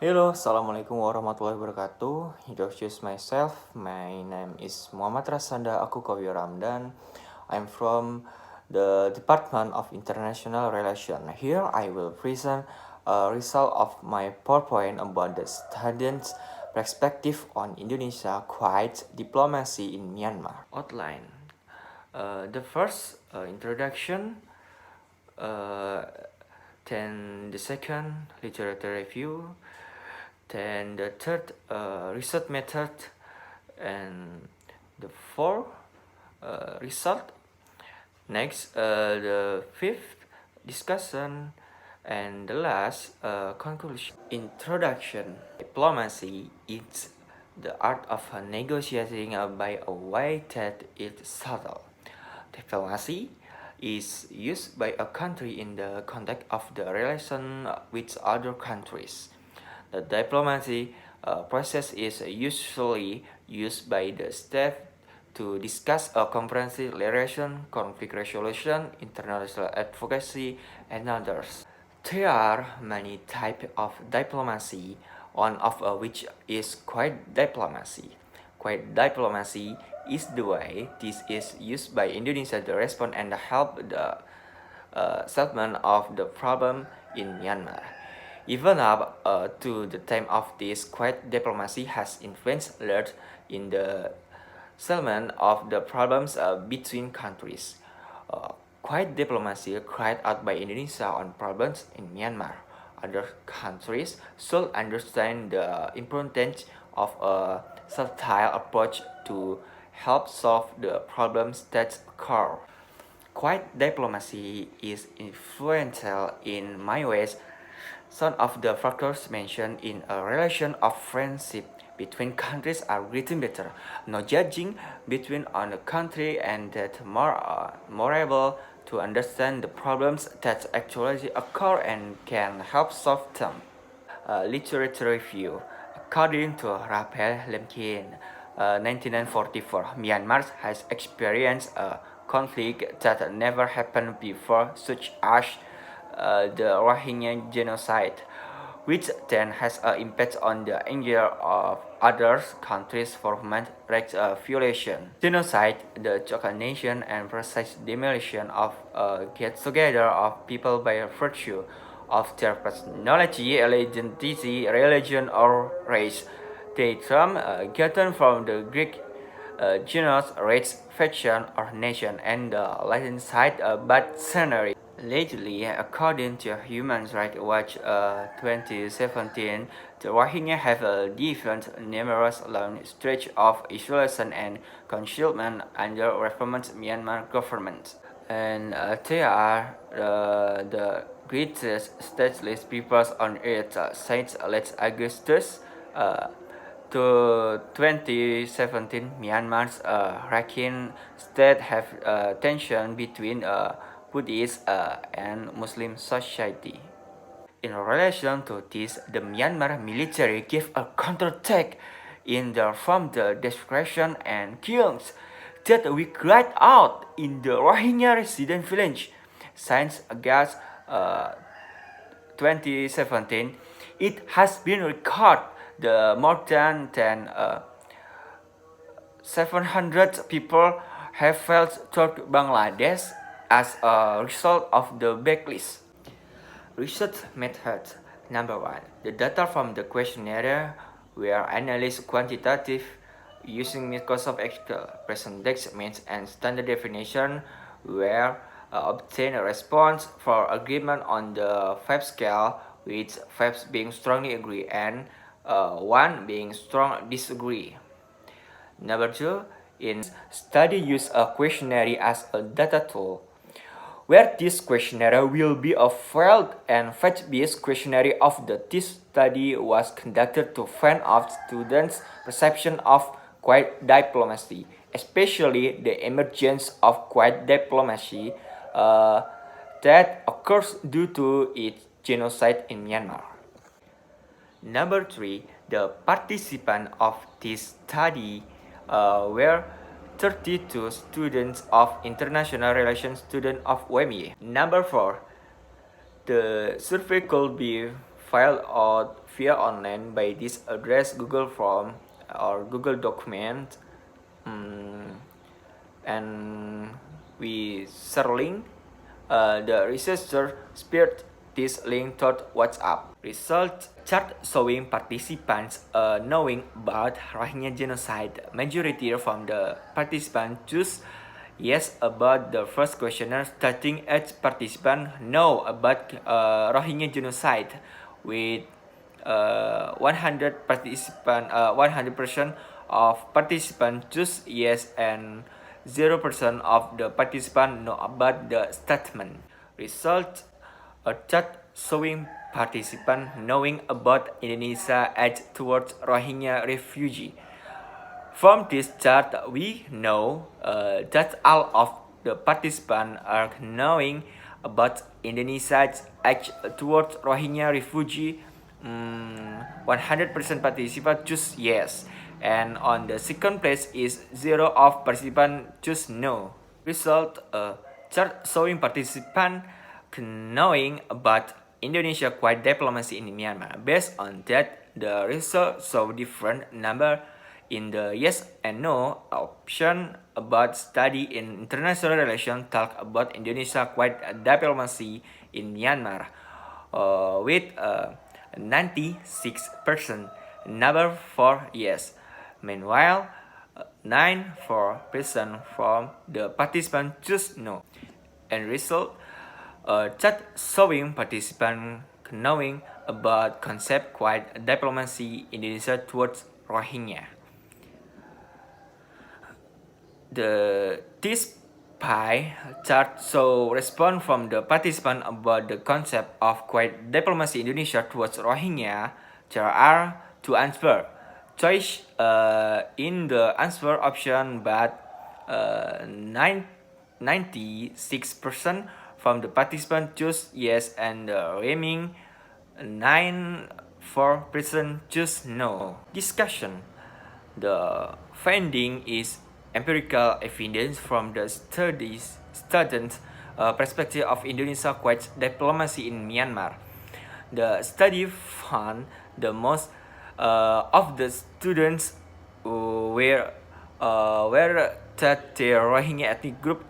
Hello, Assalamualaikum warahmatullahi wabarakatuh. Introduce myself. My name is Muhammad Rasanda Aq-Qawiyyu. I'm from the Department of International Relations. Here I will present a result of my PowerPoint about the students' perspective on Indonesia quiet diplomacy in Myanmar. Outline. The first introduction, uh, then the second literature review, then the third research method, and the fourth result. Next, the fifth discussion, and the last conclusion. Introduction. Diplomacy is the art of negotiating by a way that is subtle. Diplomacy is used by a country in the context of the relation with other countries. The diplomacy process is usually used by the state to discuss a comprehensive relation, conflict resolution, international advocacy, and others. There are many types of diplomacy, one of which is quiet diplomacy. Quiet diplomacy is the way this is used by Indonesia to respond and help the settlement of the problem in Myanmar. Even up to the time of this, quiet diplomacy has influenced a lot in the settlement of the problems between countries. Quiet diplomacy carried out by Indonesia on problems in Myanmar. Other countries should understand the importance of a subtle approach to help solve the problems that occur. Quiet diplomacy is influential in many ways. Some of the factors mentioned in a relation of friendship between countries are written better. No judging between on a country and that more able to understand the problems that actually occur and can help solve them. Literature review. According to Raphael Lemkin, 1944, Myanmar has experienced a conflict that never happened before, such as the Rohingya genocide, which then has an impact on the anger of other countries for human rights violation. Genocide, the total nation and precise demolition of get-together of people by virtue of their personality, identity, religion, or race. The term gotten from the Greek genus, race, faction, or nation, and the Latin side bad scenery. Lately, according to Human Rights Watch 2017, the Rohingya have defied numerous long stretch of isolation and concealment under reformed Myanmar government. And they are the greatest stateless peoples on earth since late Augustus to 2017. Myanmar's Rakhine state have tension between Buddhist and Muslim society. In relation to this, the Myanmar military gave a counterattack in the form the destruction and killings that we cried out in the Rohingya resident village. Since August 2017, it has been recorded the more than 700 people have fled to Bangladesh as a result of the backlash. Research method. Number 1. The data from the questionnaire were analyzed quantitative using Microsoft Excel. Percentage means and standard definition were obtained a response for agreement on the 5 scale, with 5 being strongly agree and 1 being strong disagree. Number 2. In study use a questionnaire as a data tool, where this questionnaire will be a field and fact-based questionnaire of the this study was conducted to find out students' perception of quiet diplomacy, especially the emergence of quiet diplomacy that occurs due to its genocide in Myanmar. Number 3, the participants of this study were 32 students of International Relations students of UMY. Number 4, the survey could be filed out via online by this address Google Form or Google document, and we share link. The researcher shared this link to WhatsApp. Result chart showing participants knowing about Rohingya genocide. Majority from the participants choose yes about the first questionnaire, starting each participant know about Rohingya genocide with 100% of participants choose yes and 0% of the participants know about the statement. Result a chart showing participants knowing about Indonesia attitude towards Rohingya refugee. From this chart, we know that all of the participants are knowing about Indonesia's attitude towards Rohingya refugee. 100% participants choose yes, and on the second place is 0 of participants choose no. Result chart showing participants knowing about Indonesia quiet diplomacy in Myanmar. Based on that, the result show different number in the yes and no option about study in international relations. Talk about Indonesia quiet diplomacy in Myanmar with 96% number for yes. Meanwhile, 94% from the participants choose no. And result, chart showing participants knowing about concept quiet diplomacy Indonesia towards Rohingya. This pie chart show response from the participant about the concept of quiet diplomacy Indonesia towards Rohingya. There are two answers. Choice in the answer option, but 96% from the participant choose yes, and the remaining 94% choose no. Discussion. The finding is empirical evidence from the students' perspective of Indonesia quiet diplomacy in Myanmar. The study found the most of the students were that the Rohingya ethnic group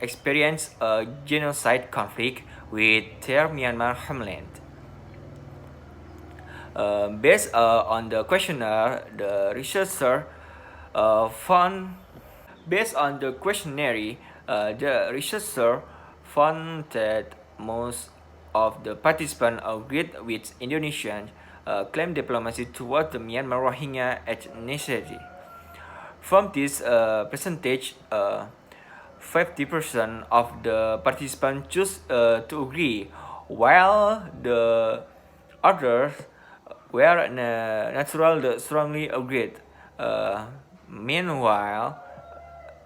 experienced a genocide conflict with their Myanmar homeland. Based on the questionnaire, the researcher found that most of the participants agreed with Indonesian claim diplomacy towards the Myanmar Rohingya ethnicity. From this percentage, 50% of the participants choose to agree, while the others were strongly agreed. Meanwhile,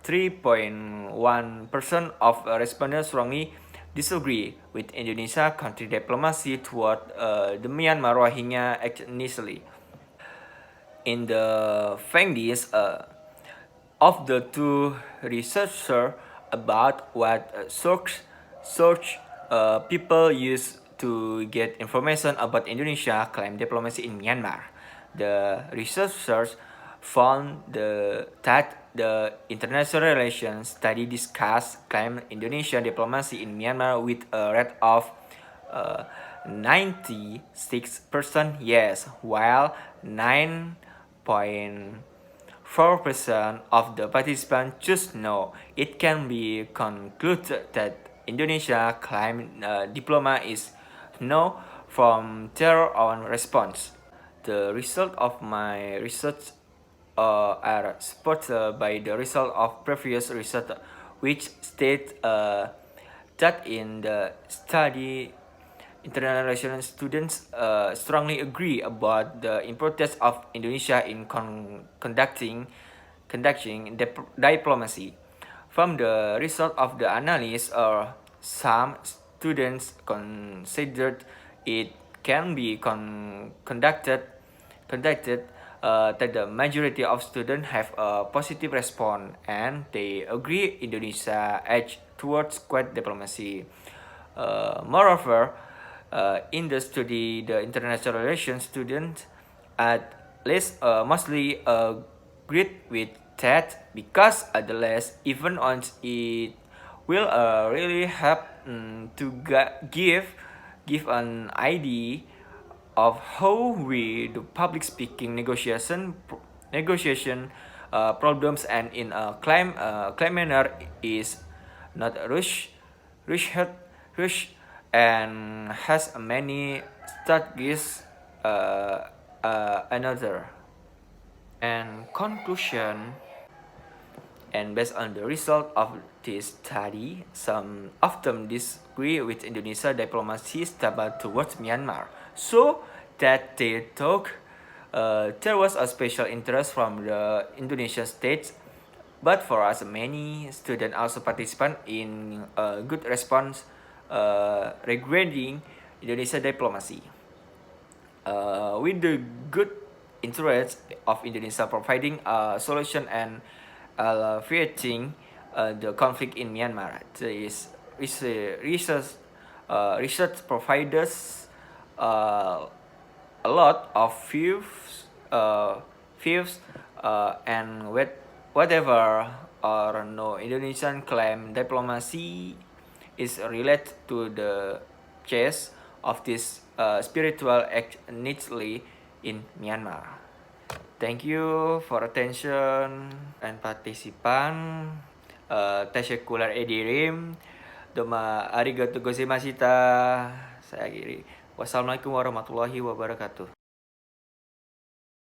3.1% of respondents strongly disagree with Indonesia country diplomacy toward the Myanmar Rohingya ethnicity. In the findings of the two researchers about what search people use to get information about Indonesia claim diplomacy in Myanmar, the researchers found that the international relations study discussed claim Indonesian diplomacy in Myanmar with a rate of 96% yes, while 9.4% of the participants choose no. It can be concluded that Indonesia claim diploma is no from their own response. The result of my research are supported by the result of previous research, which state that in the study international relations students strongly agree about the importance of Indonesia in conducting diplomacy. From the result of the analysis, some students considered it can be conducted that the majority of students have a positive response, and they agree Indonesia edge towards quiet diplomacy. Moreover, in the study, the international relations student at least mostly agreed with that, because at the last, even on it will really help to give an idea of how we do public speaking negotiation problems, and in a claim manner is not rush rush and has many strategies another. And conclusion, and based on the result of this study, some of them disagree with Indonesia diplomacy stable towards Myanmar. So that they thought there was a special interest from the Indonesian state. But for us, many students also participate in a good response regarding Indonesia diplomacy. With the good interest of Indonesia providing a solution and alleviating the conflict in Myanmar. There is research providers a lot of views and whatever or no Indonesian claim diplomacy is related to the case of this spiritual act neatly in Myanmar. Thank you for attention and partisipan. Tasyakular edirim. Doma arigatou gozaimashita. Saya akhiri. Wassalamualaikum warahmatullahi wabarakatuh.